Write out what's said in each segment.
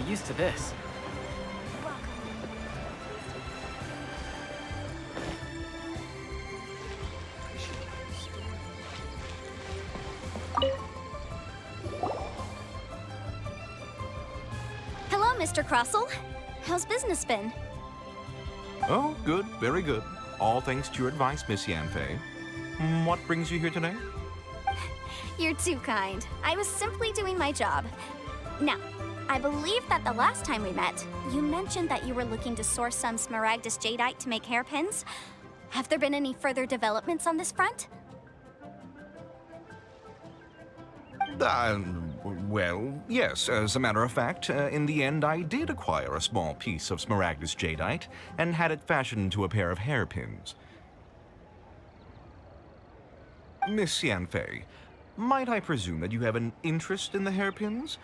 get used to this. Hello, Mr. Crossell. How's business been? Oh, good, very good. All thanks to your advice, Miss Yanfei. What brings you here today? You're too kind. I was simply doing my job. Now, I believe that the last time we met, you mentioned that you were looking to source some smaragdus jadeite to make hairpins. Have there been any further developments on this front? Well, yes, as a matter of fact, in the end I did acquire a small piece of smaragdus jadeite and had it fashioned into a pair of hairpins. Miss Yanfei, might I presume that you have an interest in the hairpins?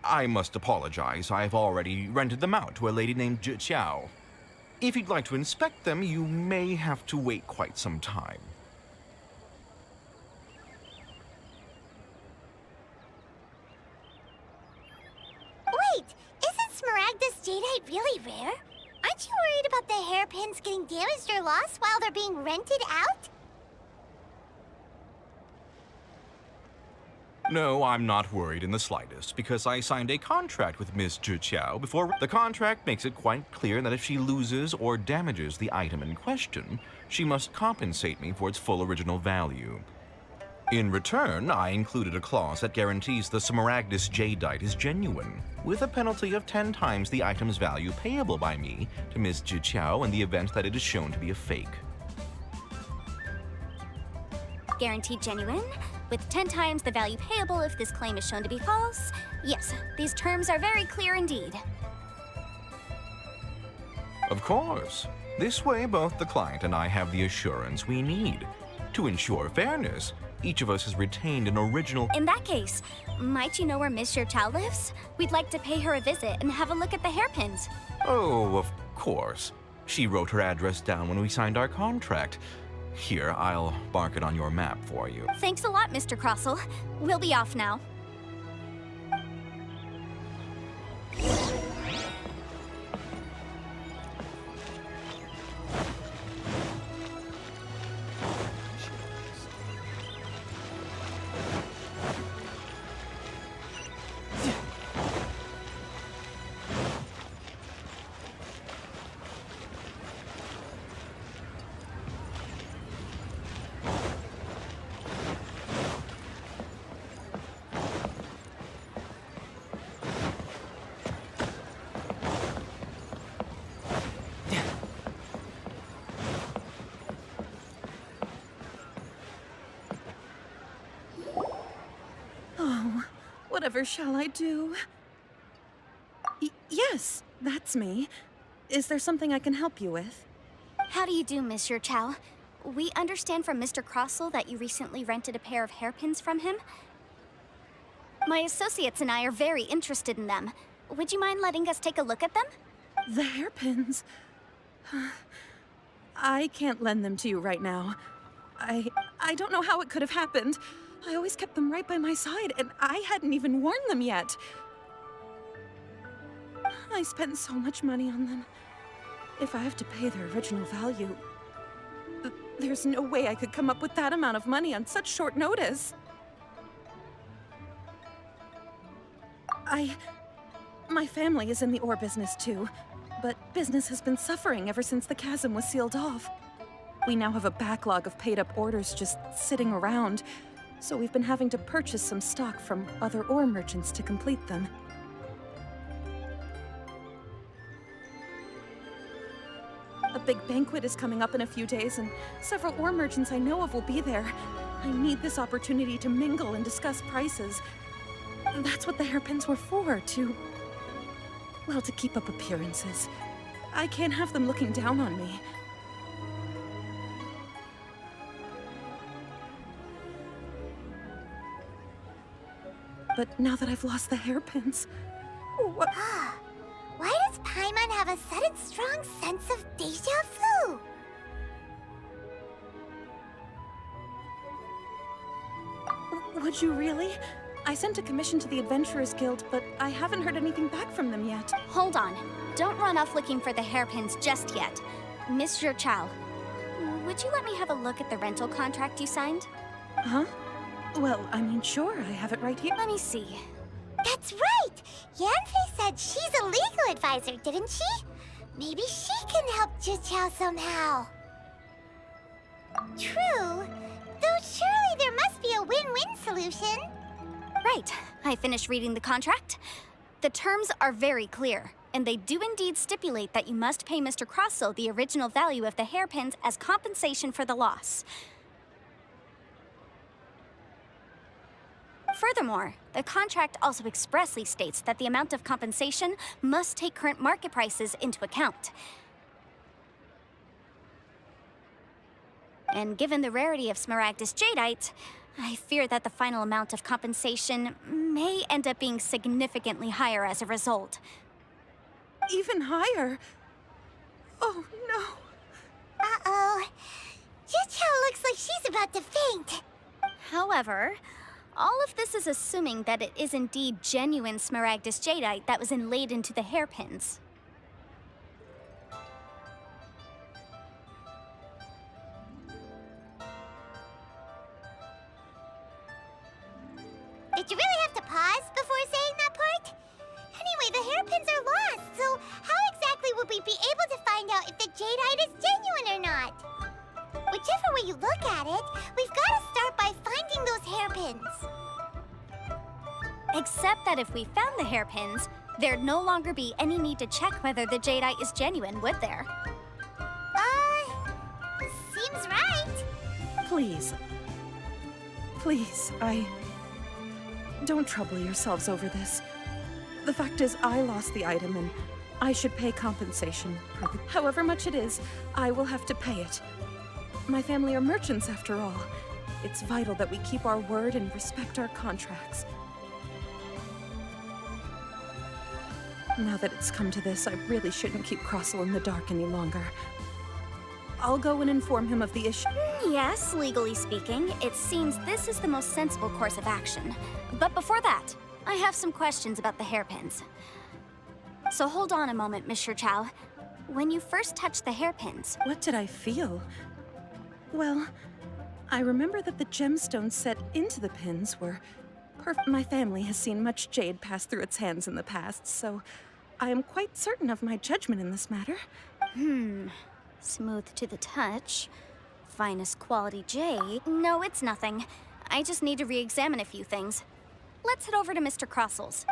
I must apologize, I've already rented them out to a lady named Zhi. If you'd like to inspect them, you may have to wait quite some time. Wait, isn't smaragdus jadeite really rare? Aren't you worried about the hairpins getting damaged or lost while they're being rented out? No, I'm not worried in the slightest, because I signed a contract with Miss Zhi before. The contract makes it quite clear that if she loses or damages the item in question, she must compensate me for its full original value. In return, I included a clause that guarantees the smaragdus jadeite is genuine, with a penalty of 10 times the item's value payable by me to Miss Zhi in the event that it is shown to be a fake. Guaranteed genuine, with 10 times the value payable if this claim is shown to be false. Yes, these terms are very clear indeed. Of course. This way, both the client and I have the assurance we need. To ensure fairness, each of us has retained an original... In that case, might you know where Miss Zhi lives? We'd like to pay her a visit and have a look at the hairpins. Oh, of course. She wrote her address down when we signed our contract. Here, I'll mark it on your map for you. Thanks a lot, Mr. Crossell. We'll be off now. Whatever shall I do? Yes, that's me. Is there something I can help you with? How do you do, Miss Zhi? We understand from Mr. Crossell that you recently rented a pair of hairpins from him. My associates and I are very interested in them. Would you mind letting us take a look at them? The hairpins? I can't lend them to you right now. I don't know how it could have happened. I always kept them right by my side, and I hadn't even worn them yet. I spent so much money on them. If I have to pay their original value, there's no way I could come up with that amount of money on such short notice. My family is in the ore business too, but business has been suffering ever since the chasm was sealed off. We now have a backlog of paid-up orders just sitting around, so we've been having to purchase some stock from other ore merchants to complete them. A big banquet is coming up in a few days, and several ore merchants I know of will be there. I need this opportunity to mingle and discuss prices. That's what the hairpins were for, to keep up appearances. I can't have them looking down on me. But now that I've lost the hairpins... What? Why does Paimon have a sudden strong sense of déjà vu? Would you really? I sent a commission to the Adventurers Guild, but I haven't heard anything back from them yet. Hold on. Don't run off looking for the hairpins just yet. Miss Chow, would you let me have a look at the rental contract you signed? Huh? Well, I mean, sure, I have it right here. Let me see. That's right! Yanfei said she's a legal advisor, didn't she? Maybe she can help Jiqiao somehow. True. Though surely there must be a win-win solution. Right. I finished reading the contract. The terms are very clear, and they do indeed stipulate that you must pay Mr. Crossell the original value of the hairpins as compensation for the loss. Furthermore, the contract also expressly states that the amount of compensation must take current market prices into account. And given the rarity of Smaragdus Jadeite, I fear that the final amount of compensation may end up being significantly higher as a result. Even higher? Oh, no. Uh-oh. Jiqiao looks like she's about to faint. However, all of this is assuming that it is indeed genuine Smaragdus Jadeite that was inlaid into the hairpins. Did you really have to pause before saying that part? Anyway, the hairpins are lost, so how exactly would we be able to find out if the jadeite is genuine or not? Whichever way you look at it, we've got to start by finding those hairpins. Except that if we found the hairpins, there'd no longer be any need to check whether the jadeite is genuine, would there? Seems right. Please. Please, Don't trouble yourselves over this. The fact is, I lost the item and I should pay compensation. However much it is, I will have to pay it. My family are merchants after all. It's vital that we keep our word and respect our contracts. Now that it's come to this, I really shouldn't keep Crossell in the dark any longer. I'll go and inform him of the issue. Yes, legally speaking, it seems this is the most sensible course of action. But before that, I have some questions about the hairpins. So hold on a moment, Miss Chow. When you first touched the hairpins, What did I feel? Well, I remember that the gemstones set into the pins were perfect. My family has seen much jade pass through its hands in the past, so I am quite certain of my judgment in this matter. smooth to the touch, finest quality jade. No, it's nothing. I just need to re-examine a few things. Let's head over to Mr. Crossell's.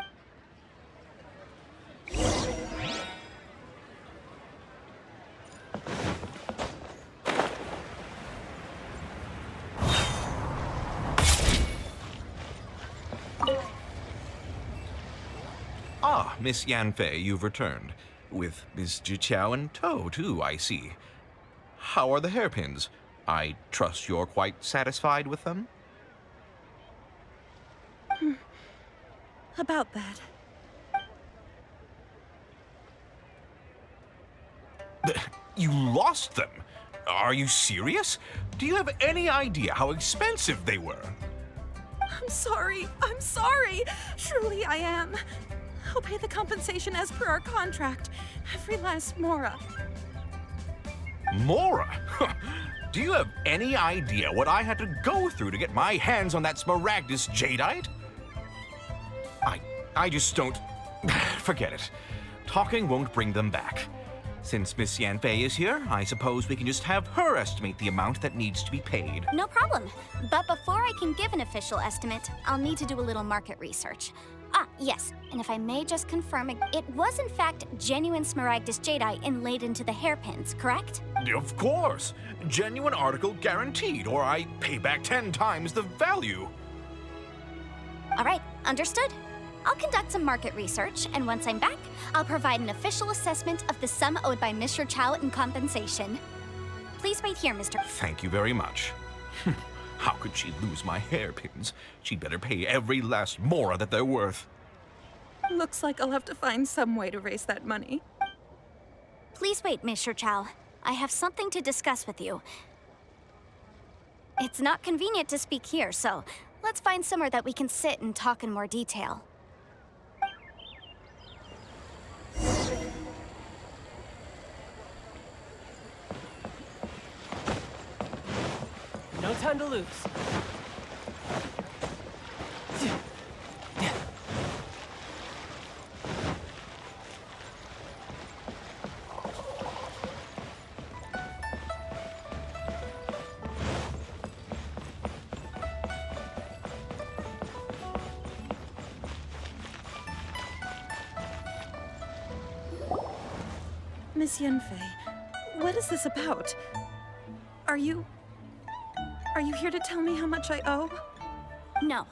Ah, Miss Yanfei, you've returned. With Miss Jiqiao in tow, too, I see. How are the hairpins? I trust you're quite satisfied with them? About that. You lost them? Are you serious? Do you have any idea how expensive they were? I'm sorry. I'm sorry. Truly I am. I'll pay the compensation as per our contract. Every last mora. Mora? Do you have any idea what I had to go through to get my hands on that Smaragdus Jadeite? I just don't... Forget it. Talking won't bring them back. Since Miss Yanfei is here, I suppose we can just have her estimate the amount that needs to be paid. No problem. But before I can give an official estimate, I'll need to do a little market research. Ah, yes, and if I may just confirm, it was in fact genuine Smaragdus Jadeite inlaid into the hairpins, correct? Of course. Genuine article guaranteed, or I pay back 10 times the value. All right, understood. I'll conduct some market research, and once I'm back, I'll provide an official assessment of the sum owed by Mr. Chow in compensation. Please wait here, Mr. Thank you very much. How could she lose my hairpins? She'd better pay every last mora that they're worth. Looks like I'll have to find some way to raise that money. Please wait, Mr. Chow. I have something to discuss with you. It's not convenient to speak here, so Let's find somewhere that we can sit and talk in more detail. No time to lose. Miss Yunfei, what is this about? Are you here to tell me how much I owe? No.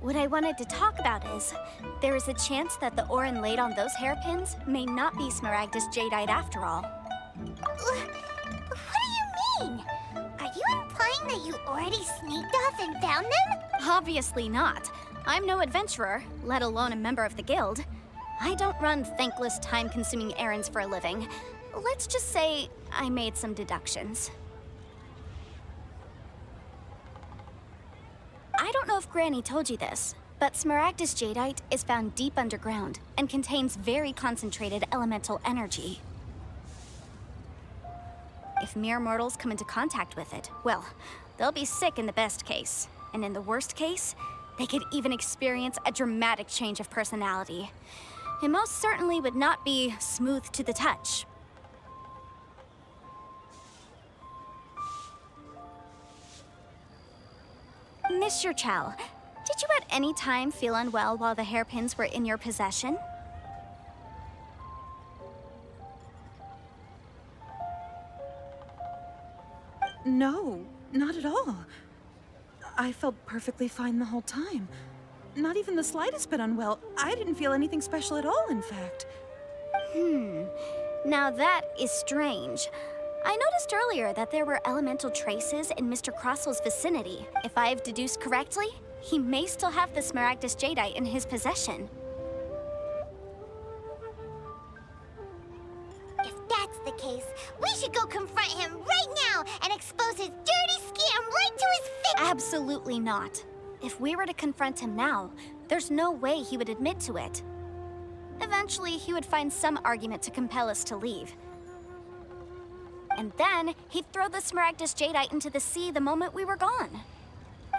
What I wanted to talk about is, there is a chance that the Orin laid on those hairpins may not be Smaragdus Jadeite after all. What do you mean? Are you implying that you already sneaked off and found them? Obviously not. I'm no adventurer, let alone a member of the guild. I don't run thankless, time-consuming errands for a living. Let's just say I made some deductions. I don't know if Granny told you this, but Smaragdus Jadeite is found deep underground and contains very concentrated elemental energy. If mere mortals come into contact with it, well, they'll be sick in the best case. And in the worst case, they could even experience a dramatic change of personality. It most certainly would not be smooth to the touch. Mr. Chow, did you at any time feel unwell while the hairpins were in your possession? No, not at all. I felt perfectly fine the whole time. Not even the slightest bit unwell. I didn't feel anything special at all, in fact. Now that is strange. I noticed earlier that there were elemental traces in Mr. Crossel's vicinity. If I've deduced correctly, he may still have the Smaragdus Jadeite in his possession. If that's the case, we should go confront him right now and expose his dirty scam right to his face! Absolutely not. If we were to confront him now, there's no way he would admit to it. Eventually, he would find some argument to compel us to leave. And then, he'd throw the Smaragdus Jadeite into the sea the moment we were gone.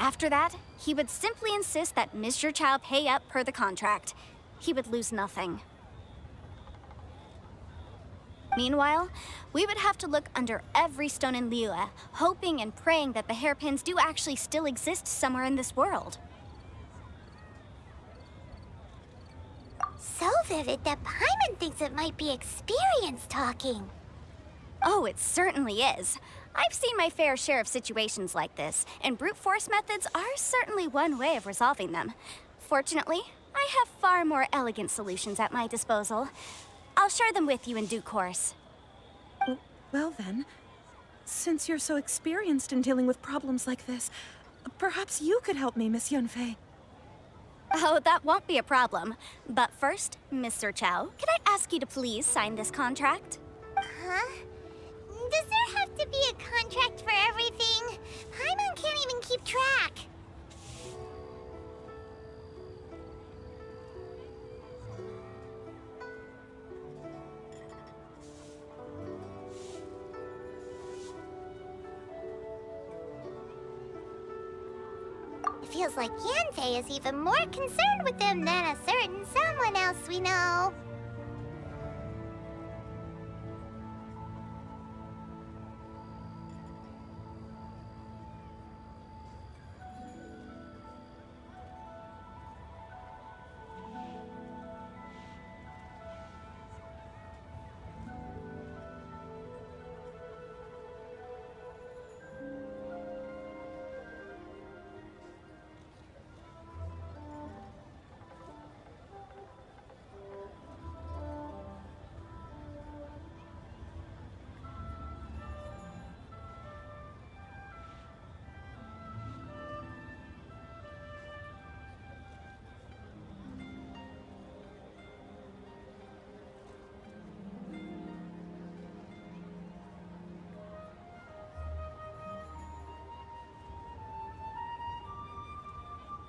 After that, he would simply insist that Mr. Chow pay up per the contract. He would lose nothing. Meanwhile, we would have to look under every stone in Liyue, hoping and praying that the hairpins do actually still exist somewhere in this world. So vivid that Paimon thinks it might be experience talking. Oh, it certainly is. I've seen my fair share of situations like this, and brute force methods are certainly one way of resolving them. Fortunately, I have far more elegant solutions at my disposal. I'll share them with you in due course. Well then, since you're so experienced in dealing with problems like this, perhaps you could help me, Miss Yunfei. Oh, that won't be a problem. But first, Mr. Chow, could I ask you to please sign this contract? Huh? Does there have to be a contract for everything? Paimon can't even keep track. It feels like Yanfei is even more concerned with them than a certain someone else we know.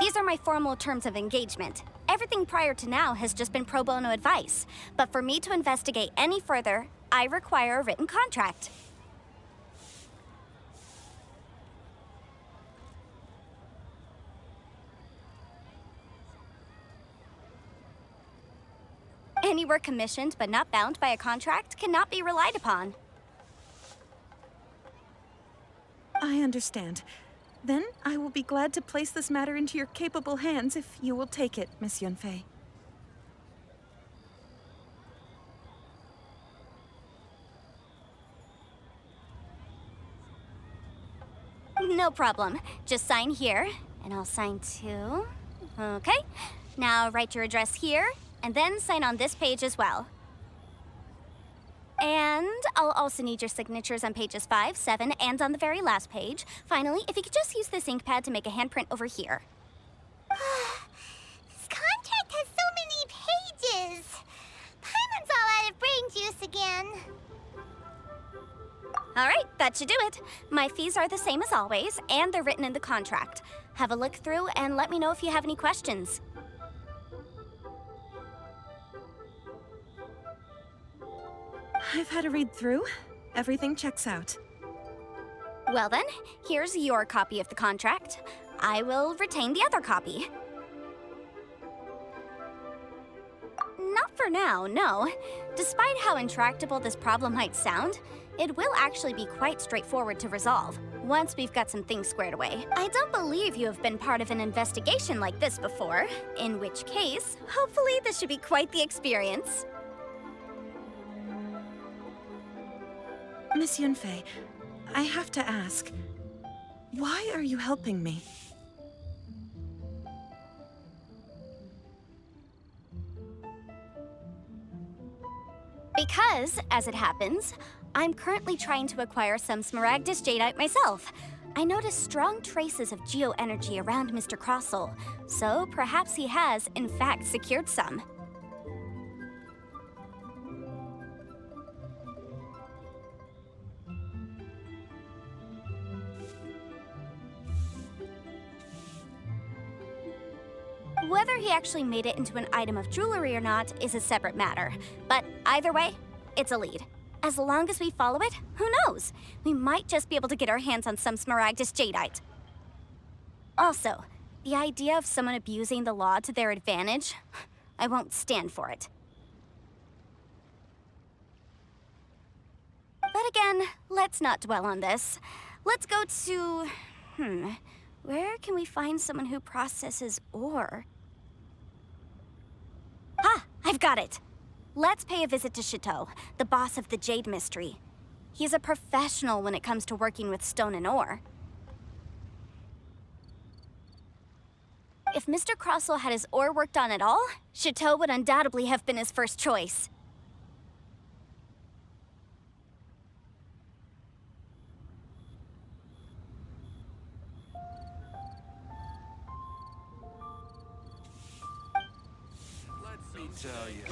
These are my formal terms of engagement. Everything prior to now has just been pro bono advice. But for me to investigate any further, I require a written contract. Any work commissioned but not bound by a contract cannot be relied upon. I understand. Then I will be glad to place this matter into your capable hands if you will take it, Miss Yunfei. No problem. Just sign here, and I'll sign too. Okay. Now write your address here, and then sign on this page as well. And I'll also need your signatures on pages 5, 7, and on the very last page. Finally, if you could just use this ink pad to make a handprint over here. This contract has so many pages. Paimon's all out of brain juice again. All right, that should do it. My fees are the same as always, and they're written in the contract. Have a look through and let me know if you have any questions. I've had a read through. Everything checks out. Well then, here's your copy of the contract. I will retain the other copy. Not for now, no. Despite how intractable this problem might sound, it will actually be quite straightforward to resolve, once we've got some things squared away. I don't believe you have been part of an investigation like this before, in which case, hopefully this should be quite the experience. Miss Yunfei, I have to ask, why are you helping me? Because, as it happens, I'm currently trying to acquire some Smaragdus Jadeite myself. I noticed strong traces of geoenergy around Mr. Crossel, so perhaps he has, in fact, secured some. Whether he actually made it into an item of jewelry or not is a separate matter, but either way, it's a lead. As long as we follow it, who knows? We might just be able to get our hands on some Smaragdus Jadeite. Also, the idea of someone abusing the law to their advantage, I won't stand for it. But again, let's not dwell on this. Let's go to... where can we find someone who processes ore? Ah, I've got it! Let's pay a visit to Chateau, the boss of the Jade Mystery. He's a professional when it comes to working with stone and ore. If Mr. Crossel had his ore worked on at all, Chateau would undoubtedly have been his first choice. Let me tell you.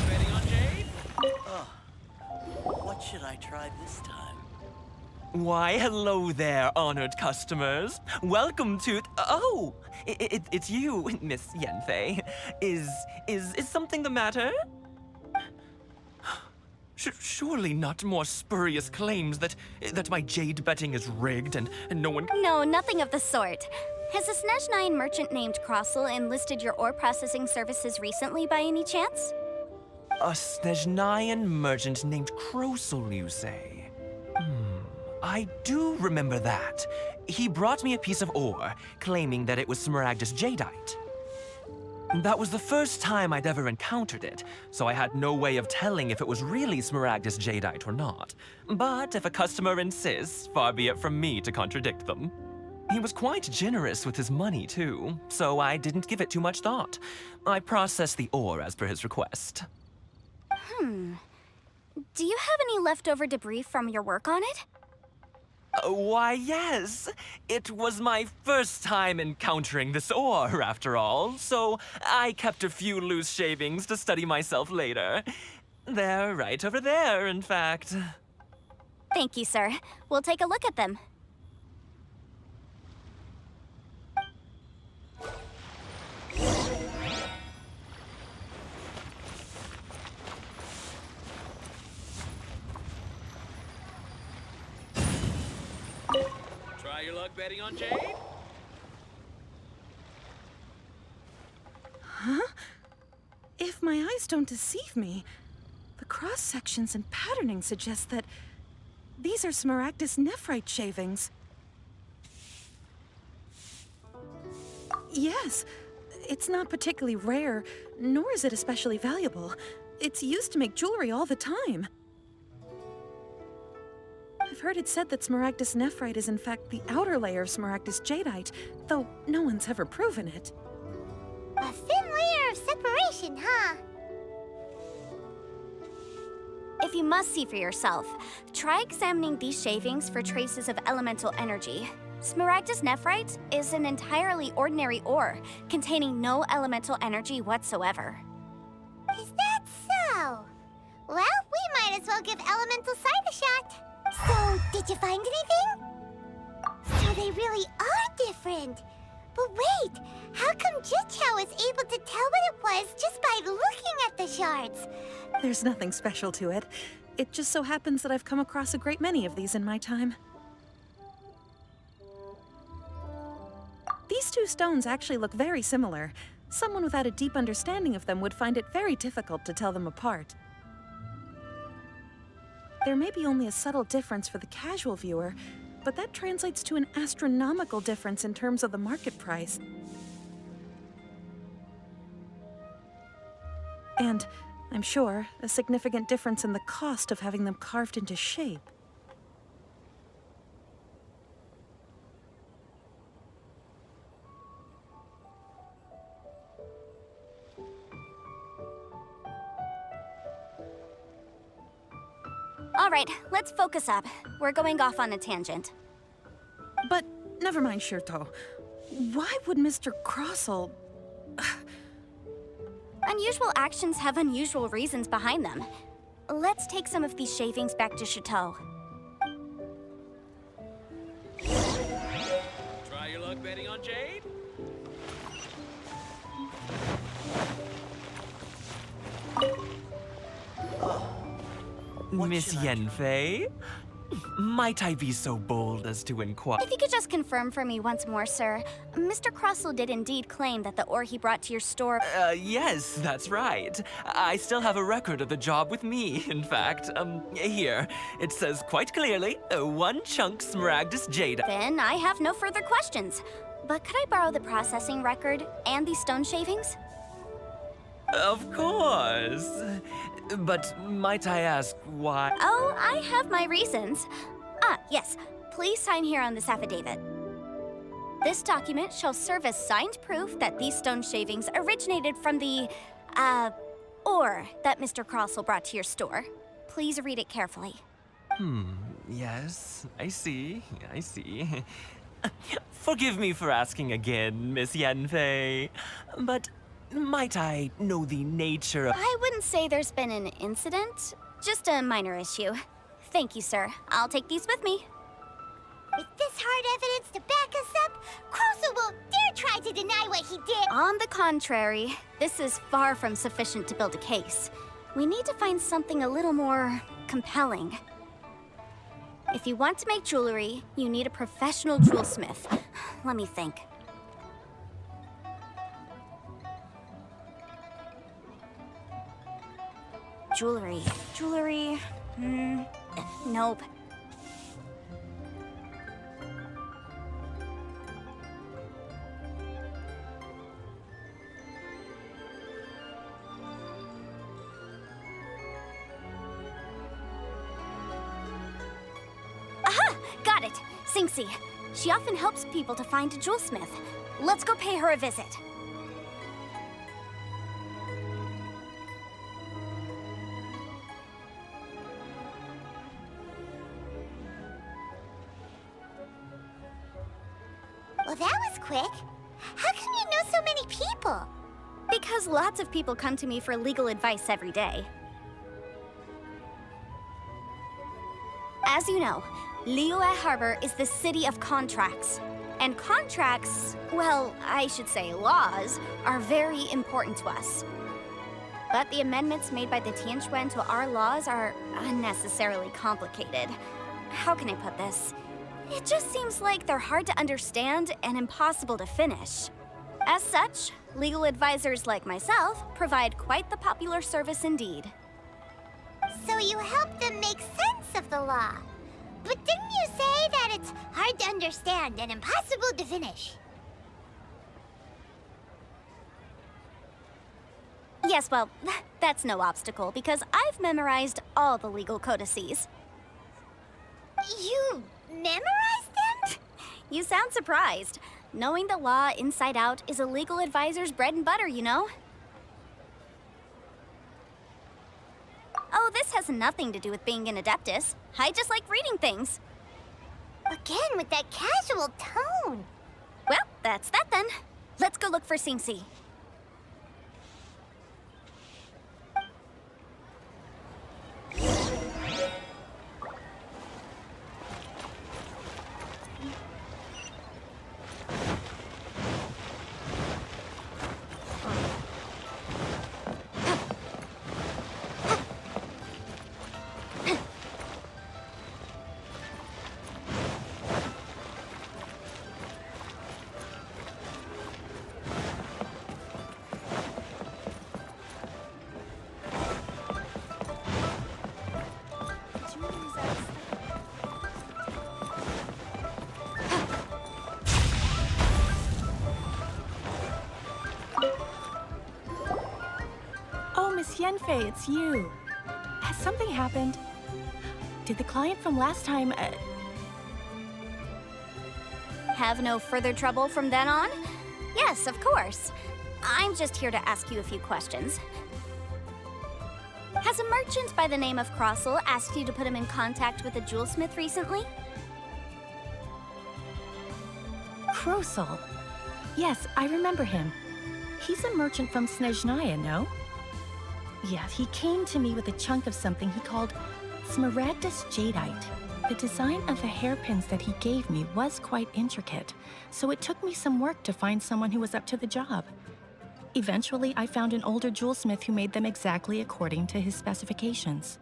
Betting on Jade? What should I try this time? Why, hello there, honored customers. Welcome to... Oh, it's you, Miss Yunfei. Is something the matter? Surely not more spurious claims that my jade betting is rigged and no one... No, nothing of the sort. Has a Snezhnine merchant named Crossel enlisted your ore processing services recently by any chance? A Snezhnine merchant named Crossel, you say? I do remember that. He brought me a piece of ore, claiming that it was Smaragdus Jadeite. That was the first time I'd ever encountered it, so I had no way of telling if it was really Smaragdus Jadeite or not. But if a customer insists, far be it from me to contradict them. He was quite generous with his money, too, so I didn't give it too much thought. I processed the ore as per his request. Do you have any leftover debris from your work on it? Why, yes. It was my first time encountering this ore, after all, so I kept a few loose shavings to study myself later. They're right over there, in fact. Thank you, sir. We'll take a look at them. Try your luck betting on Jade? If my eyes don't deceive me, the cross-sections and patterning suggest that these are Smaragdus nephrite shavings. Yes, it's not particularly rare, nor is it especially valuable. It's used to make jewelry all the time. I've heard it said that Smaragdus nephrite is in fact the outer layer of Smaragdus jadeite, though no one's ever proven it. A thin layer of separation, huh? If you must see for yourself, try examining these shavings for traces of elemental energy. Smaragdus nephrite is an entirely ordinary ore, containing no elemental energy whatsoever. Is that so? Well, we might as well give Elemental Sight a shot. So, did you find anything? So they really are different. But wait, how come Jichao is able to tell what it was just by looking at the shards? There's nothing special to it. It just so happens that I've come across a great many of these in my time. These two stones actually look very similar. Someone without a deep understanding of them would find it very difficult to tell them apart. There may be only a subtle difference for the casual viewer, but that translates to an astronomical difference in terms of the market price. And, I'm sure, a significant difference in the cost of having them carved into shape. All right, let's focus up. We're going off on a tangent. But never mind, Shirto. Why would Mr. Crossell... Unusual actions have unusual reasons behind them. Let's take some of these shavings back to Chateau. Try your luck betting on Jade? Miss Yanfei? Might I be so bold as to inquire? If you could just confirm for me once more, sir. Mr. Crossell did indeed claim that the ore he brought to your store... Yes, that's right. I still have a record of the job with me, in fact. Here. It says quite clearly, 1 chunk Smaragdus jade. Then I have no further questions. But could I borrow the processing record and these stone shavings? Of course. But might I ask why? Oh, I have my reasons. Ah, yes. Please sign here on this affidavit. This document shall serve as signed proof that these stone shavings originated from the, ore that Mr. Crossell brought to your store. Please read it carefully. Yes, I see. Forgive me for asking again, Miss Yanfei. But might I know the nature of... I wouldn't say there's been an incident, just a minor issue. Thank you, sir. I'll take these with me. With this hard evidence to back us up, Crossell won't dare try to deny what he did. On the contrary, this is far from sufficient to build a case. We need to find something a little more compelling. If you want to make jewelry, you need a professional jewelsmith. Let me think. Jewelry. Nope. Aha! Got it! Singxi. She often helps people to find a jewelsmith. Let's go pay her a visit. that was quick. How come you know so many people? Because lots of people come to me for legal advice every day. As you know, Liyue Harbor is the city of contracts. And contracts, well, I should say laws, are very important to us. But the amendments made by the Tianquan to our laws are unnecessarily complicated. How can I put this? It just seems like they're hard to understand and impossible to finish. As such, legal advisors like myself provide quite the popular service indeed. So you help them make sense of the law. But didn't you say that it's hard to understand and impossible to finish? Yes, well, that's no obstacle because I've memorized all the legal codices. You memorized them? You sound surprised. Knowing the law inside out is a legal advisor's bread and butter, you know? Oh, this has nothing to do with being an adeptus. I just like reading things. Again, with that casual tone. Well, that's that then. Let's go look for Xingxi. Oh, Miss Yanfei, it's you. Has something happened? Did the client from last time, Have no further trouble from then on? Yes, of course. I'm just here to ask you a few questions. Has a merchant by the name of Crossel asked you to put him in contact with a jewelsmith recently? Krosel? Yes, I remember him. He's a merchant from Snezhnaya, no? Yeah, he came to me with a chunk of something he called Smaragdus Jadeite. The design of the hairpins that he gave me was quite intricate, so it took me some work to find someone who was up to the job. Eventually, I found an older jewelsmith who made them exactly according to his specifications.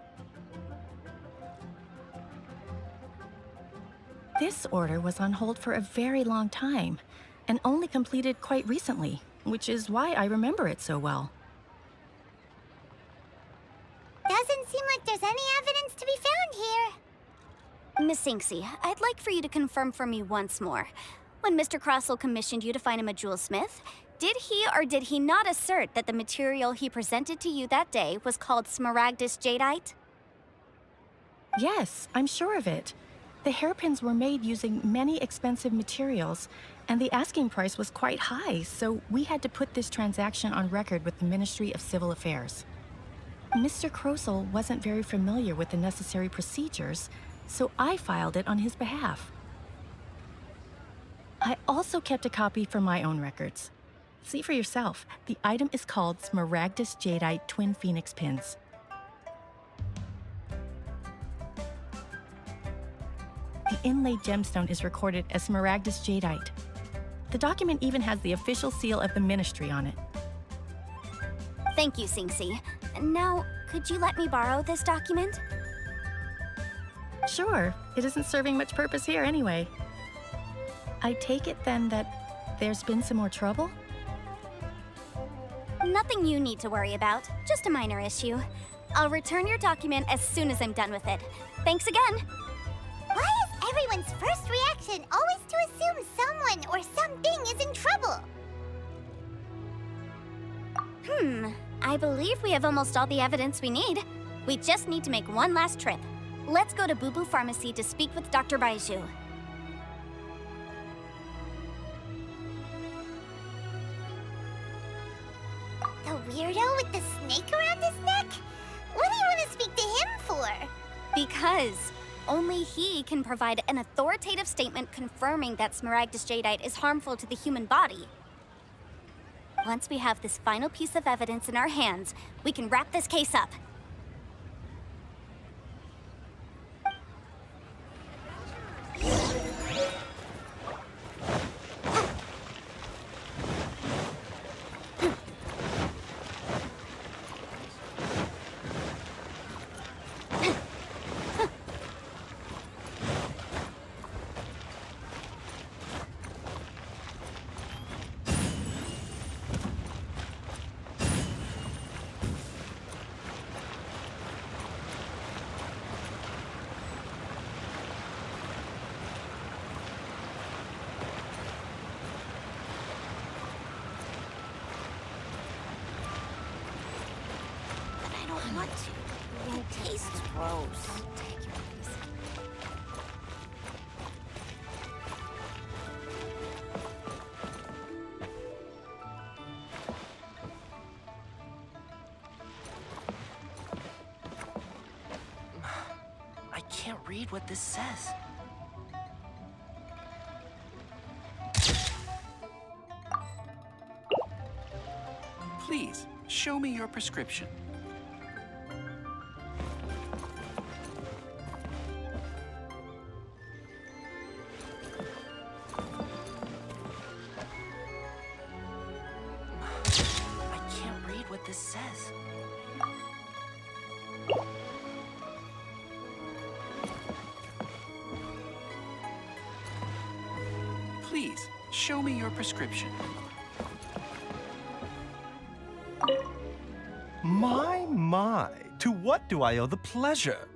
This order was on hold for a very long time, and only completed quite recently, which is why I remember it so well. Doesn't seem like there's any evidence to be found here. Miss Xingxi, I'd like for you to confirm for me once more. When Mr. Crossel commissioned you to find him a jewelsmith, did he or did he not assert that the material he presented to you that day was called Smaragdus Jadeite? Yes, I'm sure of it. The hairpins were made using many expensive materials, and the asking price was quite high, so we had to put this transaction on record with the Ministry of Civil Affairs. Mr. Krosel wasn't very familiar with the necessary procedures, so I filed it on his behalf. I also kept a copy for my own records. See for yourself, the item is called Smaragdus Jadeite Twin Phoenix Pins. The inlaid gemstone is recorded as Smaragdus Jadeite. The document even has the official seal of the ministry on it. Thank you, Xingxi. Now, could you let me borrow this document? Sure, it isn't serving much purpose here anyway. I take it then that there's been some more trouble? Nothing you need to worry about, just a minor issue. I'll return your document as soon as I'm done with it. Thanks again! Why is everyone's first reaction always to assume someone or something is in trouble? I believe we have almost all the evidence we need. We just need to make one last trip. Let's go to Boo Boo Pharmacy to speak with Dr. Baizhu. The weirdo with the snake around his neck? What do you want to speak to him for? Because Only he can provide an authoritative statement confirming that Smaragdus jadeite is harmful to the human body. Once we have this final piece of evidence in our hands, we can wrap this case up. What? It tastes gross. Take your medicine. I can't read what this says. Please, show me your prescription. This says. Please, show me your prescription. My, to what do I owe the pleasure?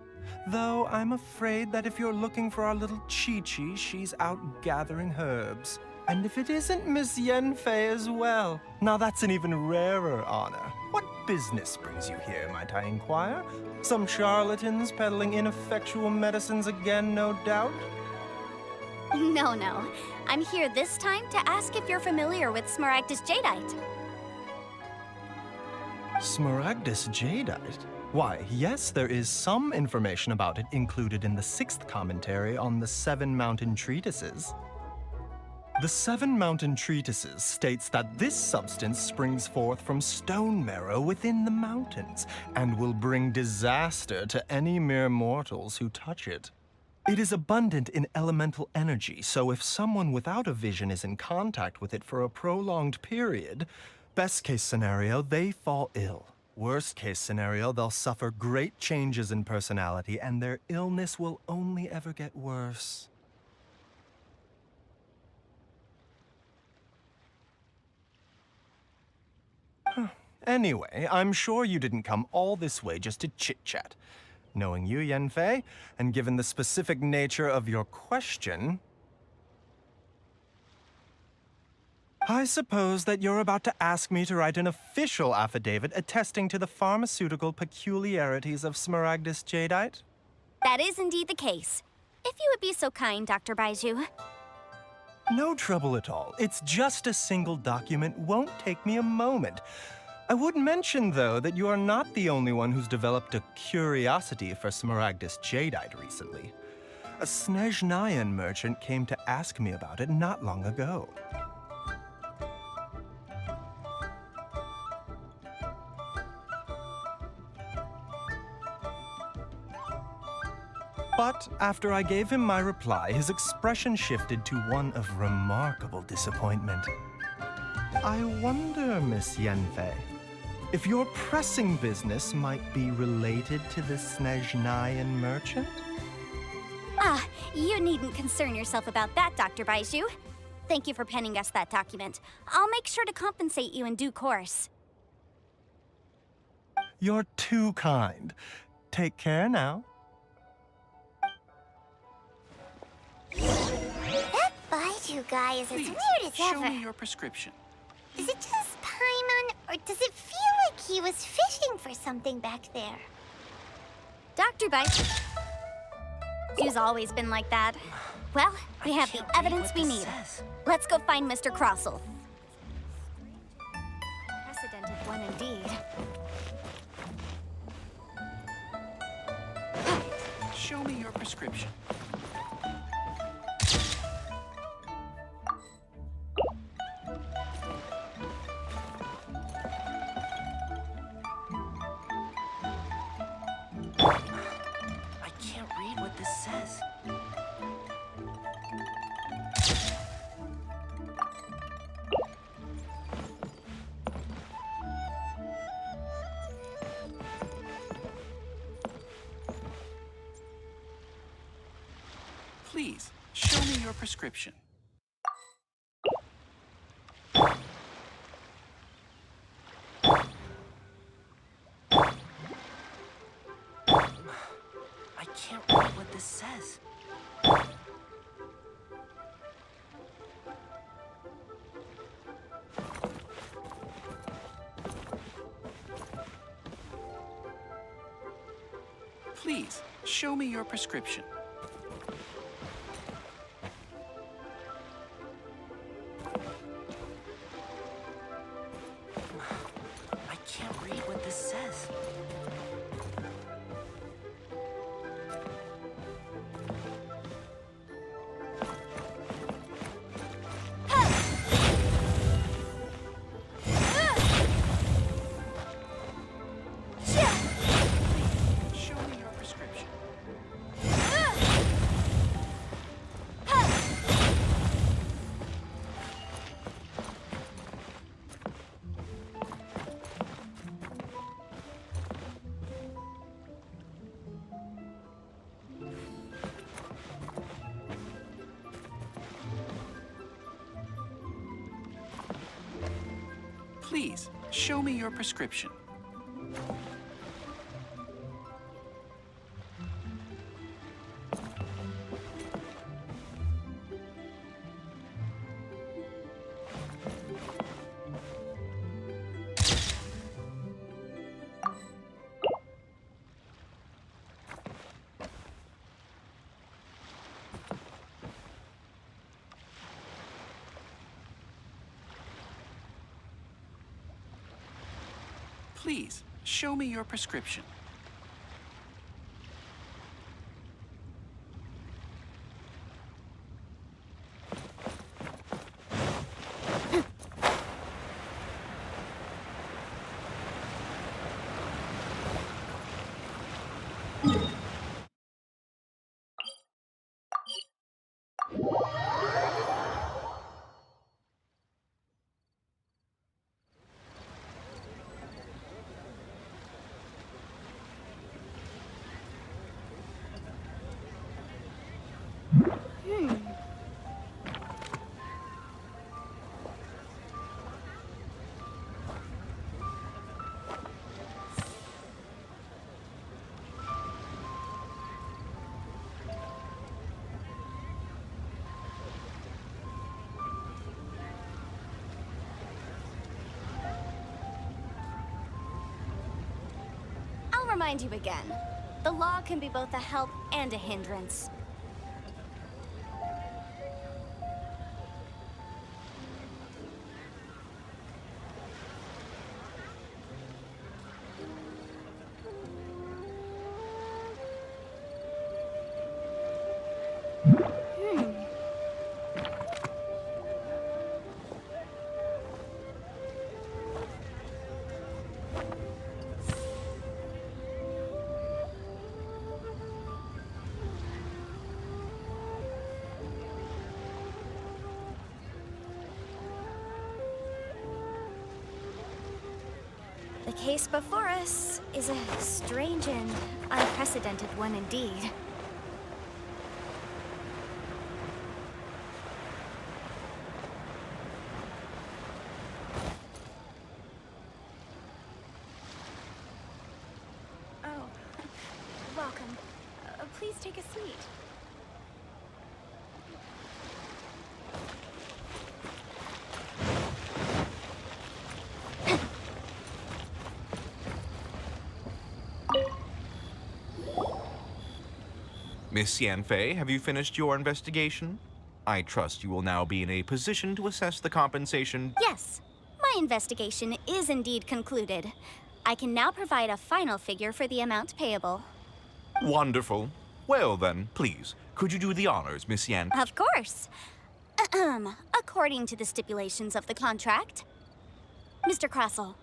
Though I'm afraid that if you're looking for our little Chi-Chi, she's out gathering herbs. And if it isn't Miss Yenfei as well, now that's an even rarer honor. What business brings you here, might I inquire? Some charlatans peddling ineffectual medicines again, no doubt? No. I'm here this time to ask if you're familiar with Smaragdus jadeite. Smaragdus jadeite? Why, yes, there is some information about it included in the 6th commentary on the 7 Mountain Treatises. The 7 Mountain Treatises states that this substance springs forth from stone marrow within the mountains and will bring disaster to any mere mortals who touch it. It is abundant in elemental energy, so if someone without a vision is in contact with it for a prolonged period, best case scenario, they fall ill. Worst case scenario, they'll suffer great changes in personality and their illness will only ever get worse. Anyway, I'm sure you didn't come all this way just to chit-chat. Knowing you, Yenfei, and given the specific nature of your question, I suppose that you're about to ask me to write an official affidavit attesting to the pharmaceutical peculiarities of Smaragdus jadeite? That is indeed the case. If you would be so kind, Dr. Baiju. No trouble at all. It's just a single document. Won't take me a moment. I would mention, though, that you are not the only one who's developed a curiosity for Smaragdus jadeite recently. A Snezhnayan merchant came to ask me about it not long ago. But after I gave him my reply, his expression shifted to one of remarkable disappointment. I wonder, Miss Yenfei, if your pressing business might be related to the Snezhnayan merchant? Ah, you needn't concern yourself about that, Dr. Baiju. Thank you for penning us that document. I'll make sure to compensate you in due course. You're too kind. Take care now. That Baiju guy is as Please, weird as show ever. me your prescription. Is it just Paimon, or does it feel like he was fishing for something back there? Dr. Baiju... You've always been like that. Well, we have the evidence we need. Let's go find Mr. Crossell. Precedented one indeed. show me your prescription. I can't read what this says. Please, show me your prescription. I can't read what this says. Please, show me your prescription. I can't read what this says. Show me your prescription. Please, show me your prescription. Please, show me your prescription. I'll remind you again. The law can be both a help and a hindrance. The case before us is a strange and unprecedented one indeed. Oh, welcome. Please take a seat. Miss Yanfei, have you finished your investigation? I trust you will now be in a position to assess the compensation. Yes, my investigation is indeed concluded. I can now provide a final figure for the amount payable. Wonderful. Well then, please, could you do the honors, Miss Yan? Of course. According to the stipulations of the contract, Mr. Crossell,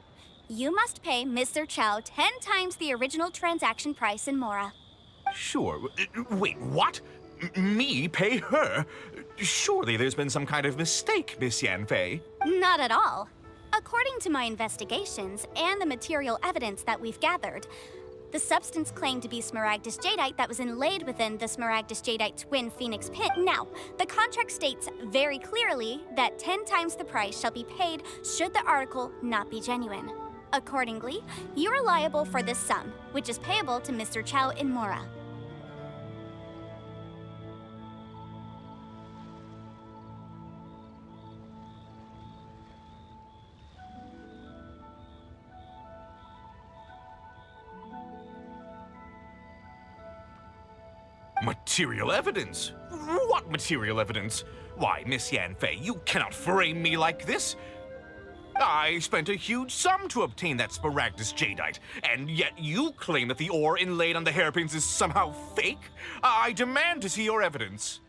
you must pay Mr. Chow 10 times the original transaction price in Mora. Sure. Wait, what? Me pay her? Surely there's been some kind of mistake, Miss Yanfei. Not at all. According to my investigations and the material evidence that we've gathered, the substance claimed to be smaragdus jadeite that was inlaid within the smaragdus jadeite twin phoenix pin. Now, the contract states very clearly that 10 times the price shall be paid should the article not be genuine. Accordingly, you are liable for this sum, which is payable to Mr. Chow in Mora. Material evidence? What material evidence? Why, Miss Yanfei, you cannot frame me like this. I spent a huge sum to obtain that smaragdus jadeite, and yet you claim that the ore inlaid on the hairpins is somehow fake? I demand to see your evidence.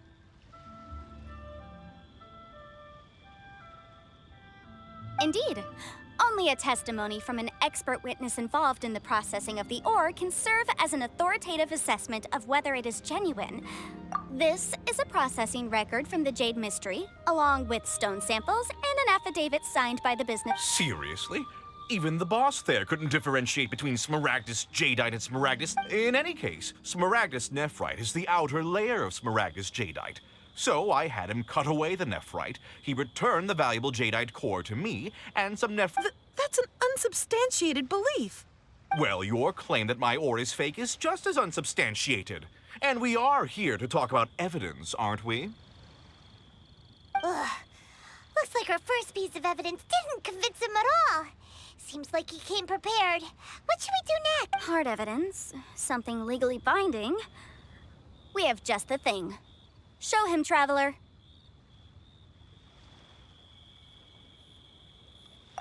Indeed. Only a testimony from an expert witness involved in the processing of the ore can serve as an authoritative assessment of whether it is genuine. This is a processing record from the Jade Mystery, along with stone samples and an affidavit signed by the business. Seriously? Even the boss there couldn't differentiate between smaragdus jadeite and smaragdus. In any case, smaragdus nephrite is the outer layer of smaragdus jadeite. So I had him cut away the nephrite, he returned the valuable jadeite core to me, and some nephrite. That's an unsubstantiated belief. Well, your claim that my ore is fake is just as unsubstantiated. And we are here to talk about evidence, aren't we? Ugh. Looks like our first piece of evidence didn't convince him at all. Seems like he came prepared. What should we do next? Hard evidence, something legally binding. We have just the thing. Show him, Traveler.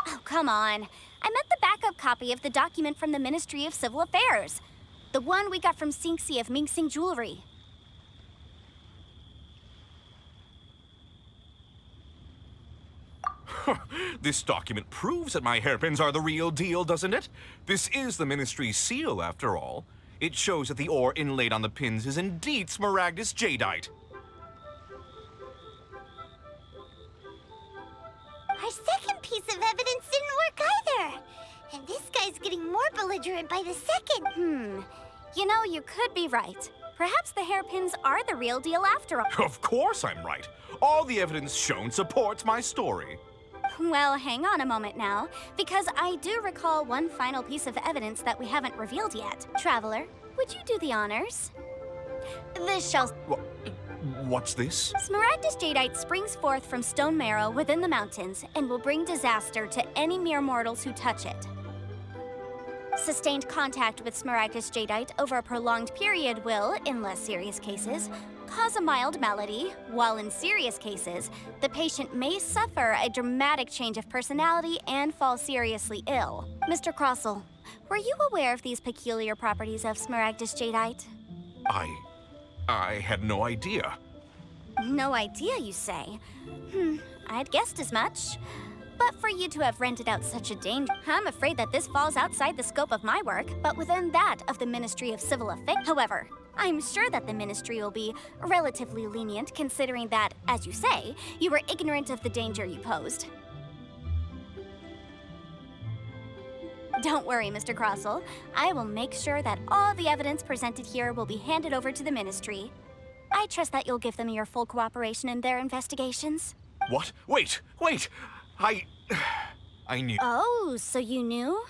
Oh, come on. I meant the backup copy of the document from the Ministry of Civil Affairs. The one we got from Xingxi of Mingxing Jewelry. This document proves that my hairpins are the real deal, doesn't it? This is the Ministry's seal, after all. It shows that the ore inlaid on the pins is indeed smaragdus jadeite. Our second piece of evidence didn't work either. And this guy's getting more belligerent by the second. You know, you could be right. Perhaps the hairpins are the real deal after all. Of course I'm right. All the evidence shown supports my story. Well, hang on a moment now, because I do recall one final piece of evidence that we haven't revealed yet. Traveler, would you do the honors? This shall... What's this? Smaragdus jadeite springs forth from stone marrow within the mountains and will bring disaster to any mere mortals who touch it. Sustained contact with smaragdus jadeite over a prolonged period will, in less serious cases, cause a mild malady, while in serious cases, the patient may suffer a dramatic change of personality and fall seriously ill. Mr. Crossell, were you aware of these peculiar properties of smaragdus jadeite? I had no idea. No idea, you say? I'd guessed as much. But for you to have rented out such a danger, I'm afraid that this falls outside the scope of my work, but within that of the Ministry of Civil Affairs. However, I'm sure that the Ministry will be relatively lenient, considering that, as you say, you were ignorant of the danger you posed. Don't worry, Mr. Crossell. I will make sure that all the evidence presented here will be handed over to the Ministry. I trust that you'll give them your full cooperation in their investigations. What? Wait! I knew. Oh, so you knew?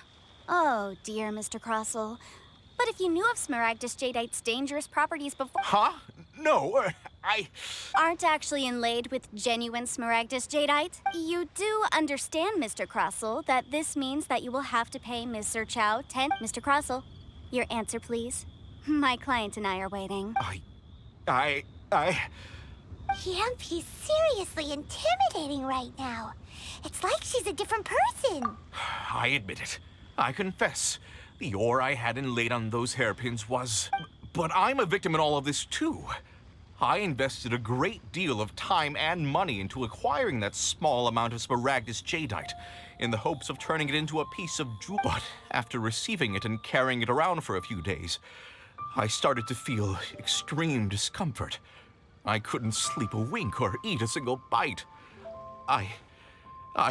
Oh, dear, Mr. Crossell. But if you knew of smaragdus jadeite's dangerous properties before... Huh? No, aren't actually inlaid with genuine smaragdus jadeite? You do understand, Mr. Crossell, that this means that you will have to pay Mr. Chow 10... Mr. Crossell, your answer, please. My client and I are waiting. Yanfei's seriously intimidating right now. It's like she's a different person. I admit it. I confess. The ore I had inlaid on those hairpins was But I'm a victim in all of this too. I invested a great deal of time and money into acquiring that small amount of Smaragdus jadeite in the hopes of turning it into a piece of jewelry. But after receiving it and carrying it around for a few days, I started to feel extreme discomfort. I couldn't sleep a wink or eat a single bite. I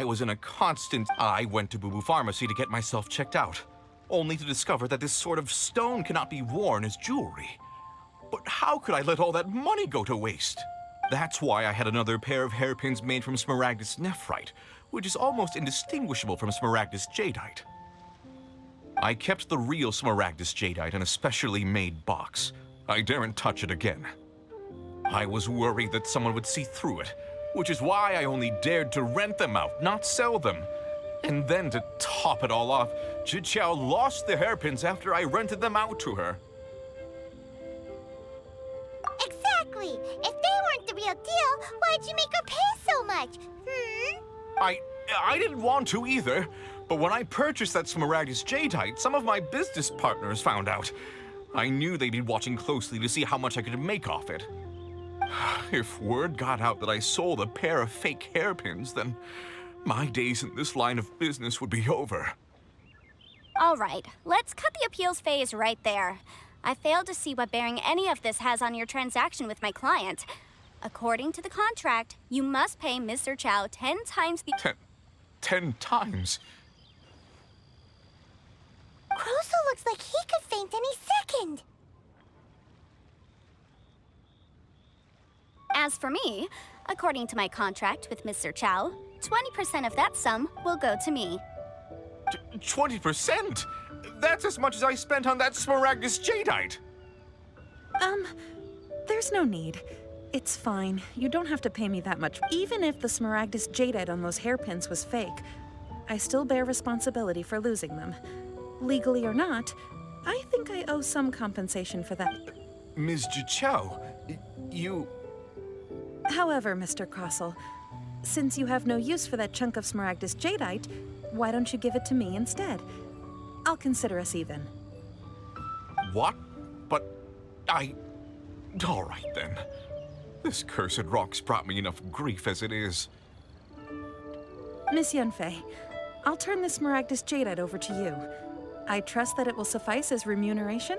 was in a constant... I went to Boo Boo Pharmacy to get myself checked out, only to discover that this sort of stone cannot be worn as jewelry. But how could I let all that money go to waste? That's why I had another pair of hairpins made from Smaragdus nephrite, which is almost indistinguishable from Smaragdus jadeite. I kept the real Smaragdus jadeite in a specially made box. I daren't touch it again. I was worried that someone would see through it, which is why I only dared to rent them out, not sell them. And then to top it all off, Zhiqiao lost the hairpins after I rented them out to her. Exactly! If they weren't the real deal, why'd you make her pay so much? I didn't want to either, but when I purchased that Smaragdus jadeite, some of my business partners found out. I knew they'd be watching closely to see how much I could make off it. If word got out that I sold a pair of fake hairpins, then my days in this line of business would be over. All right, let's cut the appeals phase right there. I failed to see what bearing any of this has on your transaction with my client. According to the contract, you must pay Mr. Chow 10 times the... 10 times? Crosel looks like he could faint any second. As for me, according to my contract with Mr. Chow, 20% of that sum will go to me. 20%? That's as much as I spent on that Smaragdus jadeite. There's no need. It's fine. You don't have to pay me that much. Even if the Smaragdus jadeite on those hairpins was fake, I still bear responsibility for losing them. Legally or not, I think I owe some compensation for that. Ms. Zhiqiao, you... However, Mr. Crosel, since you have no use for that chunk of Smaragdus jadeite, why don't you give it to me instead? I'll consider us even. What? But all right then. This cursed rock's brought me enough grief as it is. Miss Yunfei, I'll turn the Smaragdus jadeite over to you. I trust that it will suffice as remuneration?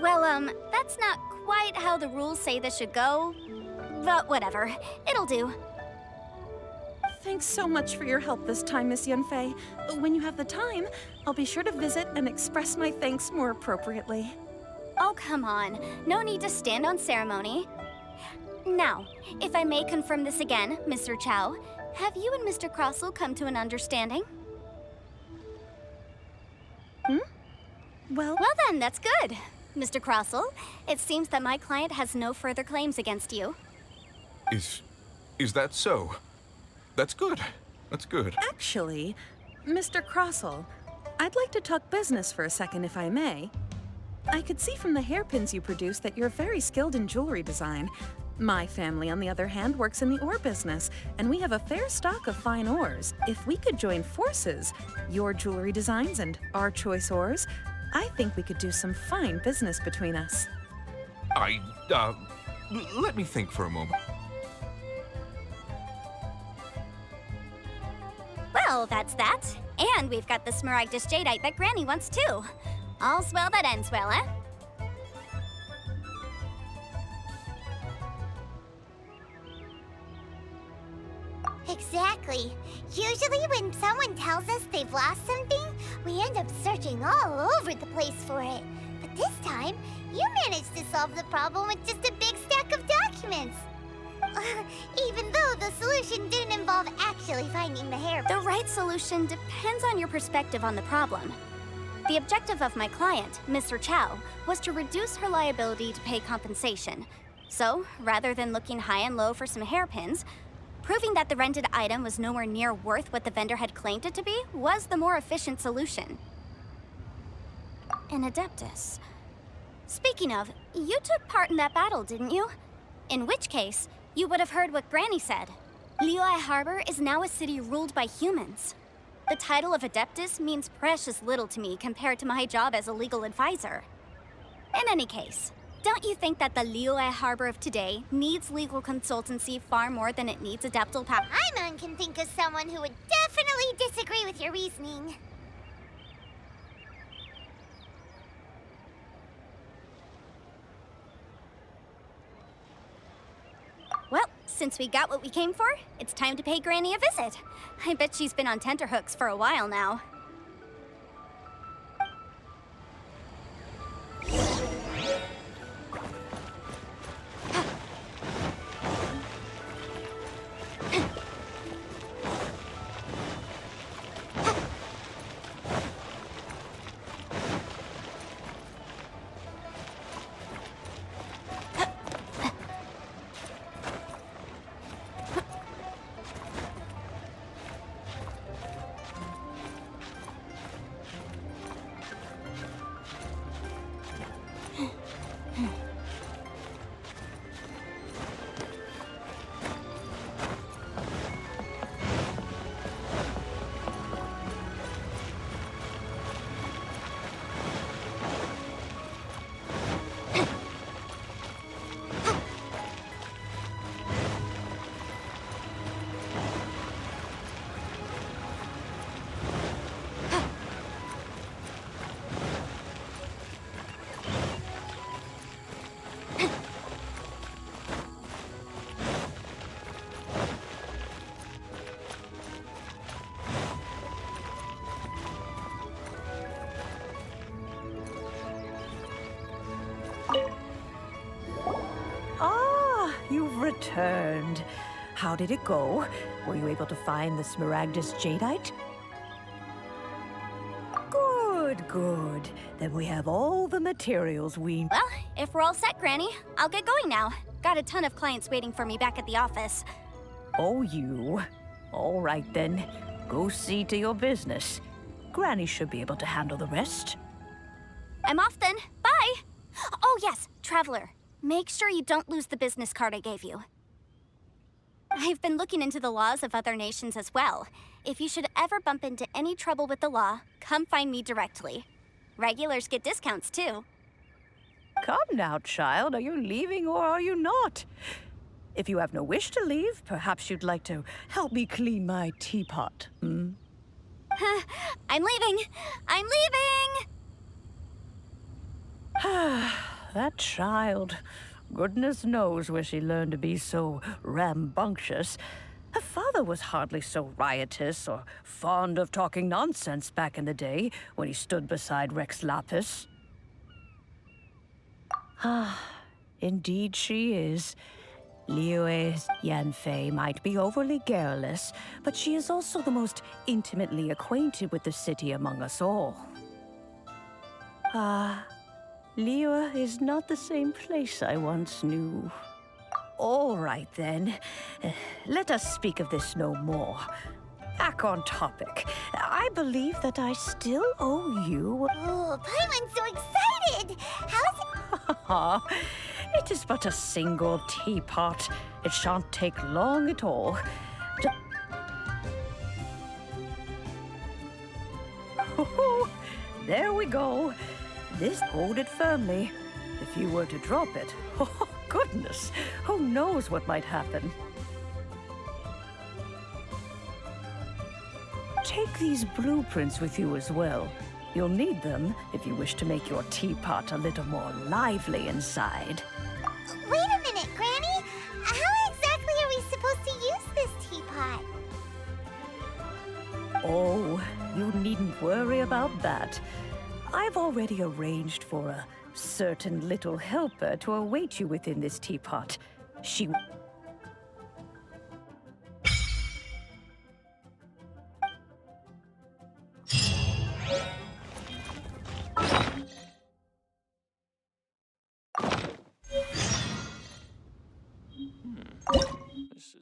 Well, that's not quite how the rules say this should go. But whatever, it'll do. Thanks so much for your help this time, Miss Yunfei. When you have the time, I'll be sure to visit and express my thanks more appropriately. Oh, come on. No need to stand on ceremony. Now, if I may confirm this again, Mr. Chow, have you and Mr. Crosel come to an understanding? Well then, that's good. Mr. Crosel, it seems that my client has no further claims against you. Is that so? That's good. That's good. Actually, Mr. Crosel, I'd like to talk business for a second, if I may. I could see from the hairpins you produce that you're very skilled in jewelry design. My family, on the other hand, works in the ore business, and we have a fair stock of fine ores. If we could join forces, your jewelry designs and our choice ores, I think we could do some fine business between us. Let me think for a moment. Well, that's that. And we've got the Smaragdus jadeite that Granny wants too. All's well that ends well, eh? Exactly. Usually when someone tells us they've lost something, we end up searching all over the place for it. But this time, you managed to solve the problem with just a big stack of documents. Even though the solution didn't involve actually finding the hair. The right solution depends on your perspective on the problem. The objective of my client, Mr. Chow, was to reduce her liability to pay compensation. So, rather than looking high and low for some hairpins, proving that the rented item was nowhere near worth what the vendor had claimed it to be was the more efficient solution. An Adeptus. Speaking of, you took part in that battle, didn't you? In which case, you would have heard what Granny said. Liyue Harbor is now a city ruled by humans. The title of Adeptus means precious little to me compared to my job as a legal advisor. In any case, don't you think that the Liyue Harbor of today needs legal consultancy far more than it needs adaptable power? Paimon can think of someone who would definitely disagree with your reasoning. Well, since we got what we came for, it's time to pay Granny a visit. I bet she's been on tenterhooks for a while now. You've returned. How did it go? Were you able to find the Smaragdus Jadeite? Good, good. Then we have all the materials we... Well, if we're all set, Granny, I'll get going now. Got a ton of clients waiting for me back at the office. Oh, you. All right, then. Go see to your business. Granny should be able to handle the rest. I'm off then. Bye! Oh, yes, Traveler. Make sure you don't lose the business card I gave you. I've been looking into the laws of other nations as well. If you should ever bump into any trouble with the law, come find me directly. Regulars get discounts, too. Come now, child. Are you leaving or are you not? If you have no wish to leave, perhaps you'd like to help me clean my teapot, hmm? I'm leaving! I'm leaving! That child. Goodness knows where she learned to be so rambunctious. Her father was hardly so riotous or fond of talking nonsense back in the day when he stood beside Rex Lapis. Indeed she is. Liyue's Yanfei might be overly garrulous, but she is also the most intimately acquainted with the city among us all. Liyue is not the same place I once knew. All right, then. Let us speak of this no more. Back on topic. I believe that I still owe you... Oh, Paimon's so excited! How's it? It is but a single teapot. It shan't take long at all. There we go. This hold it firmly. If you were to drop it, oh goodness, who knows what might happen. Take these blueprints with you as well. You'll need them if you wish to make your teapot a little more lively inside. Wait a minute, Granny! How exactly are we supposed to use this teapot? Oh, you needn't worry about that. I've already arranged for a certain little helper to await you within this teapot. She... This is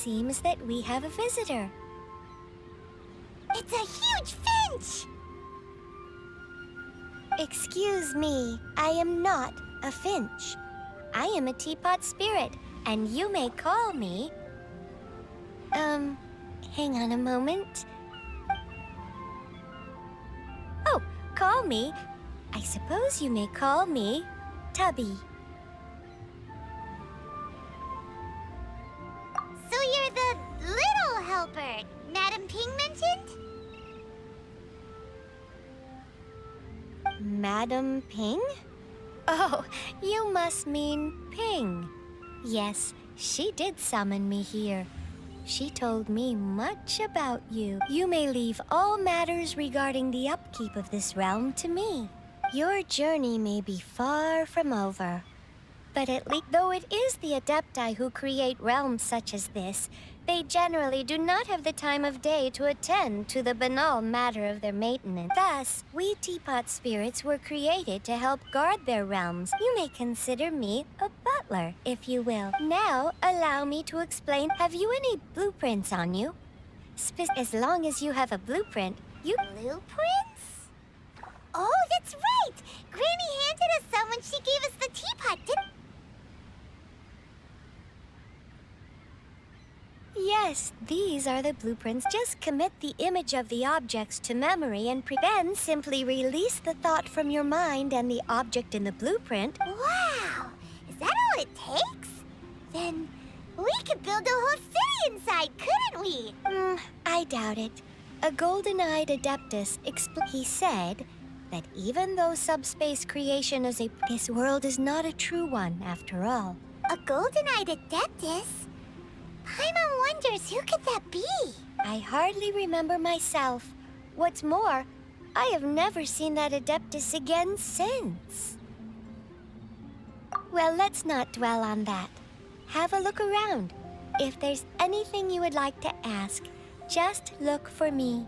seems that we have a visitor. It's a huge finch! Excuse me, I am not a finch. I am a teapot spirit, and you may call me... hang on a moment. Oh, call me. I suppose you may call me Tubby. So you're the little helper Madam Ping mentioned? Madam Ping? Oh, you must mean Ping. Yes, she did summon me here. She told me much about you. You may leave all matters regarding the upkeep of this realm to me. Your journey may be far from over. But at least, though it is the Adepti who create realms such as this, they generally do not have the time of day to attend to the banal matter of their maintenance. Thus, we teapot spirits were created to help guard their realms. You may consider me a butler, if you will. Now, allow me to explain. Have you any blueprints on you? As long as you have a blueprint, you... Blueprints? Oh, that's right! Granny handed us some when she gave us the teapot, didn't... Yes, these are the blueprints. Just commit the image of the objects to memory and then simply release the thought from your mind and the object in the blueprint. Wow! Is that all it takes? Then we could build a whole city inside, couldn't we? I doubt it. A golden-eyed adeptus he said that even though subspace creation is this world is not a true one after all. A golden-eyed adeptus? Paimon wonders who could that be? I hardly remember myself. What's more, I have never seen that adeptus again since. Well, let's not dwell on that. Have a look around. If there's anything you would like to ask, just look for me.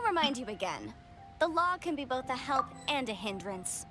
Remind you again. The law can be both a help and a hindrance.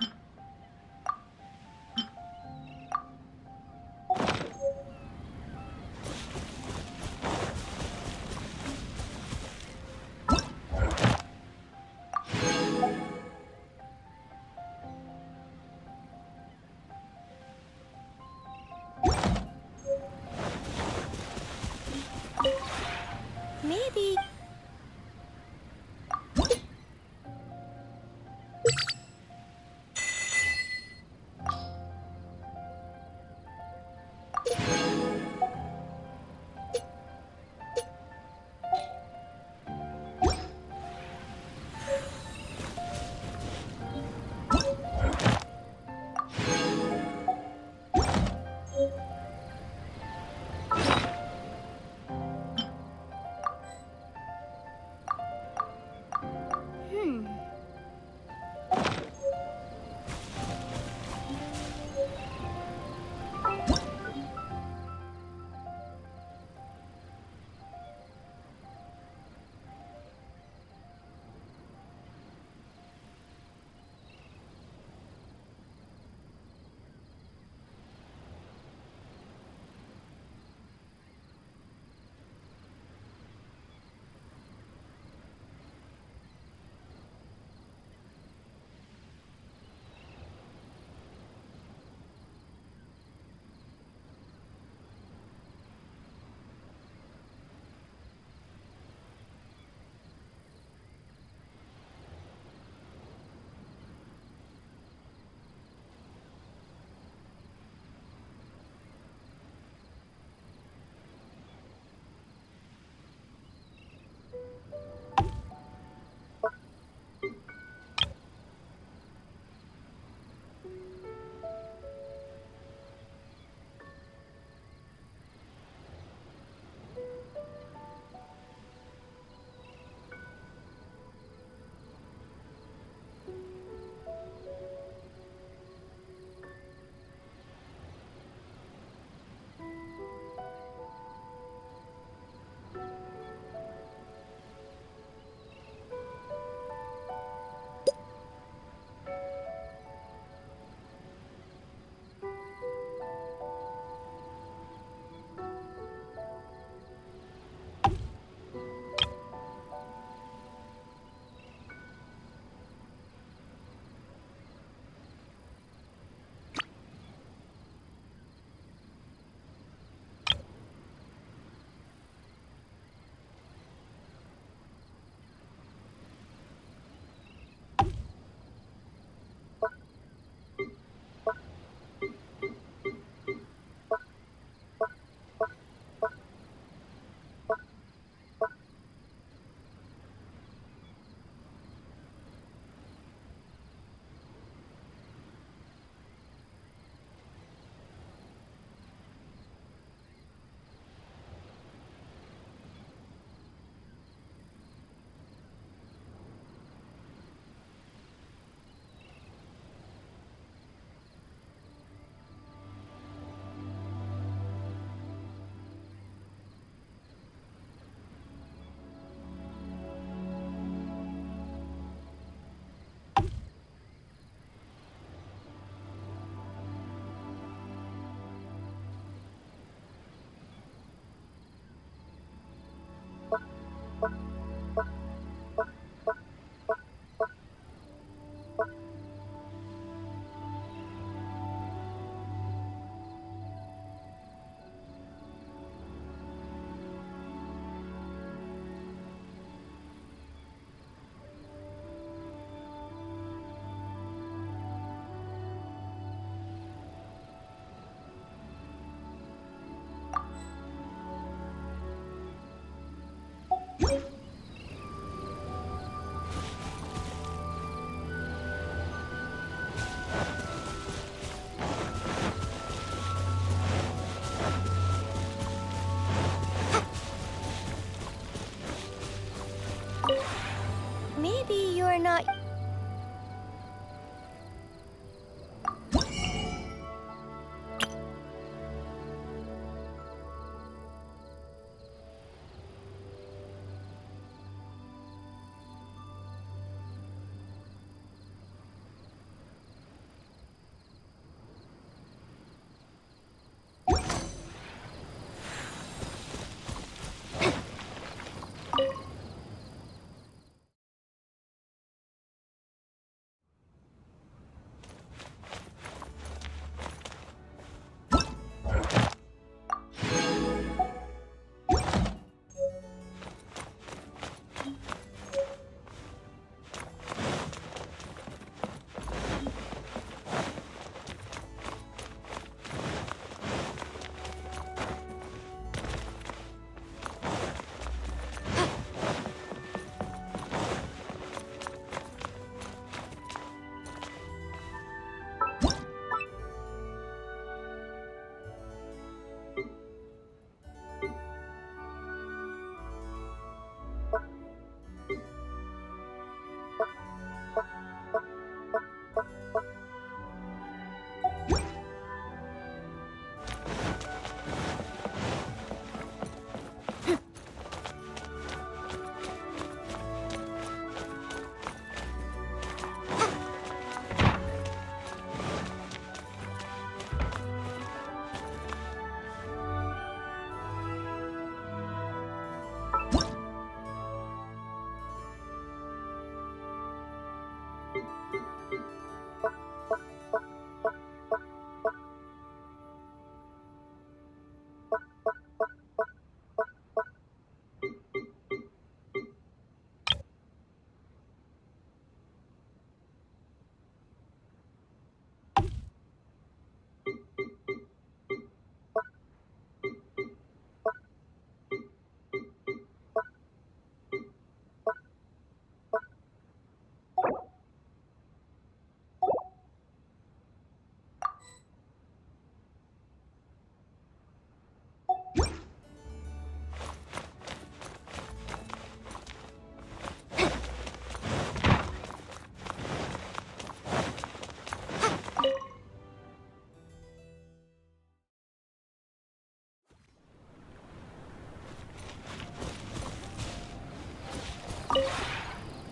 Maybe you're not.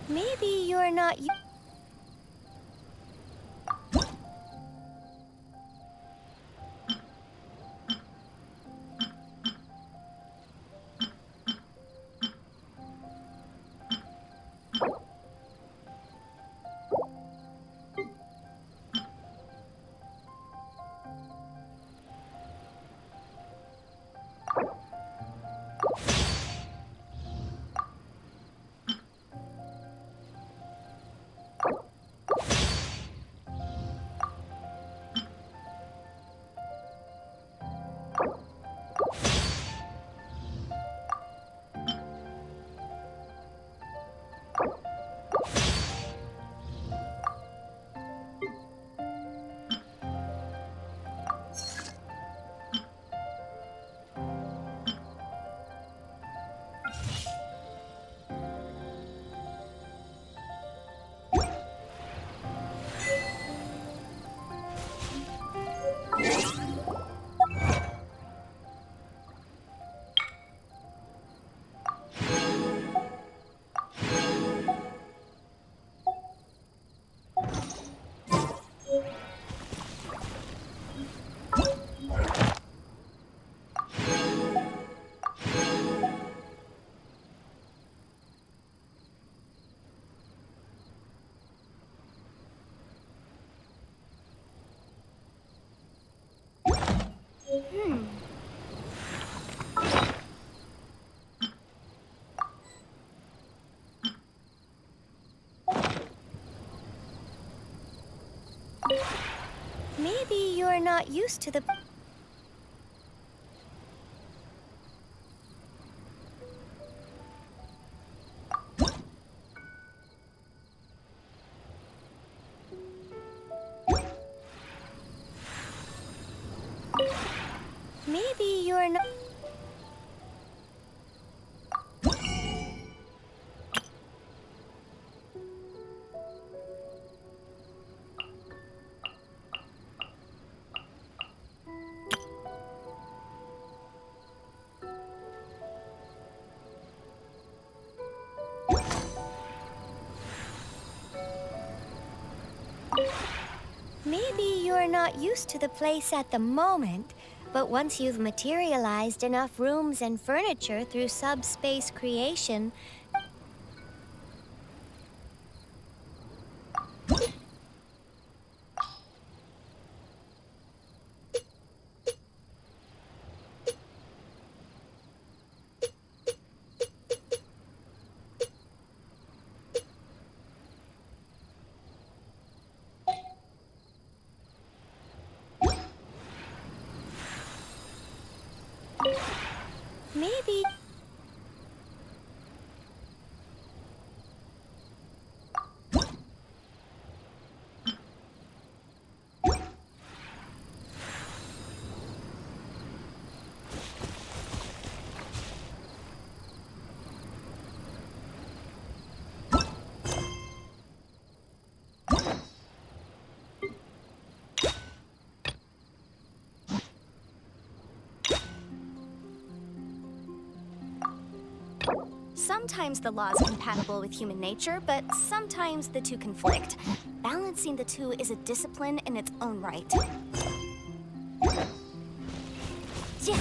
Maybe you're not. Maybe you're not used to the... are not. Maybe you're not used to the place at the moment, but once you've materialized enough rooms and furniture through subspace creation, maybe. Sometimes the law is compatible with human nature, but sometimes the two conflict. Balancing the two is a discipline in its own right. Yeah.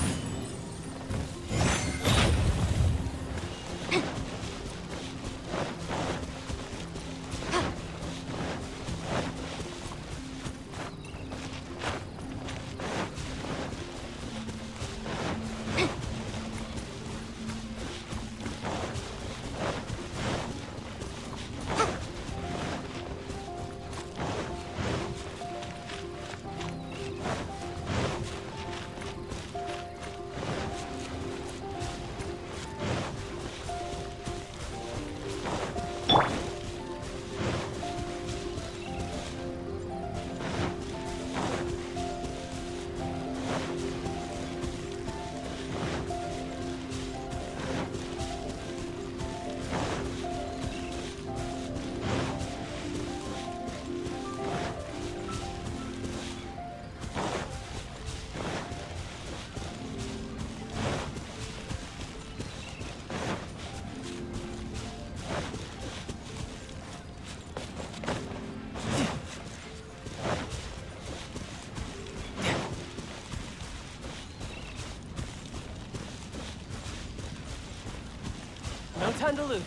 No time to lose.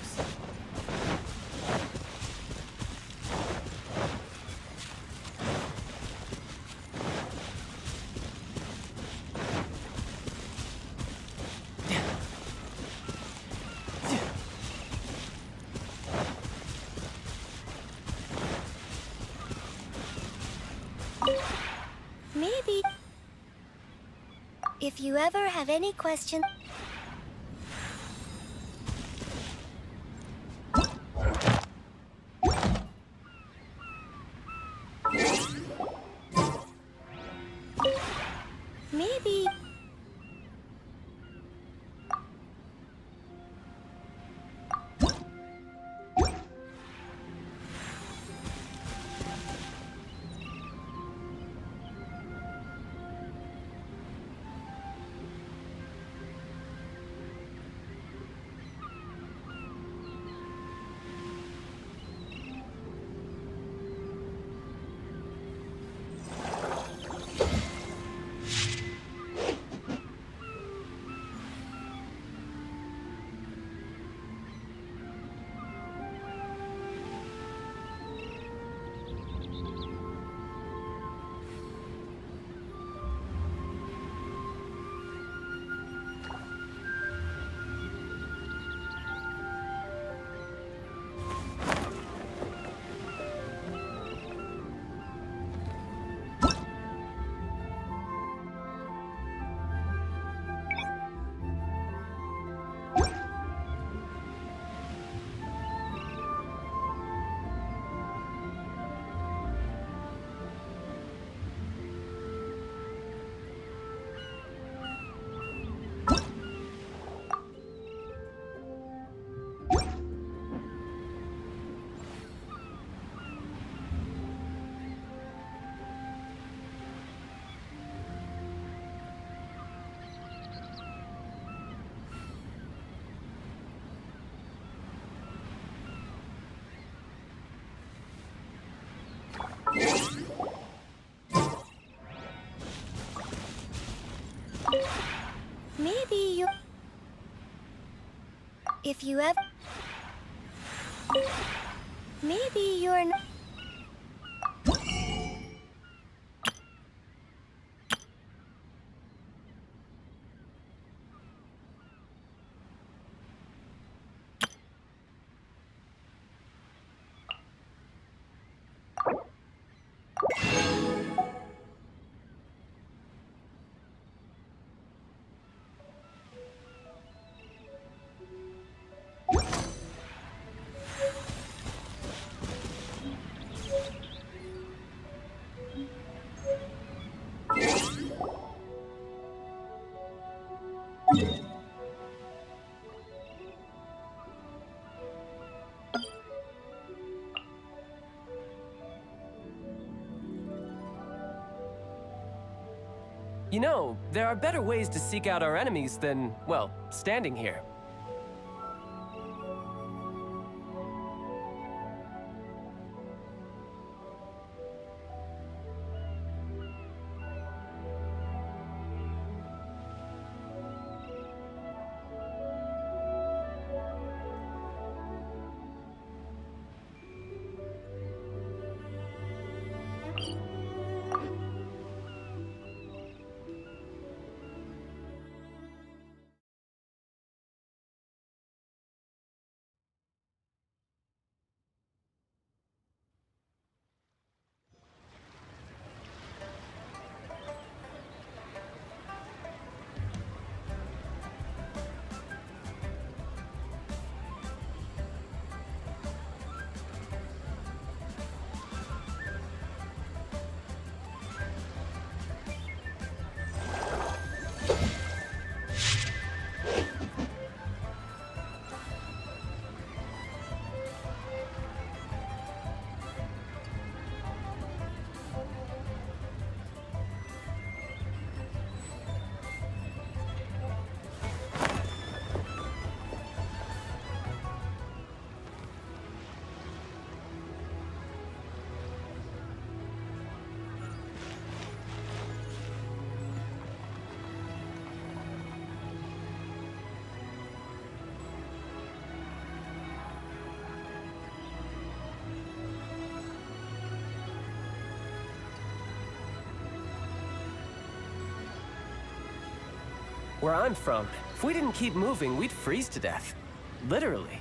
Maybe. If you ever have any questions. Maybe. If you ever... Maybe you're not... You know, there are better ways to seek out our enemies than, well, standing here. Where I'm from, if we didn't keep moving, we'd freeze to death. Literally.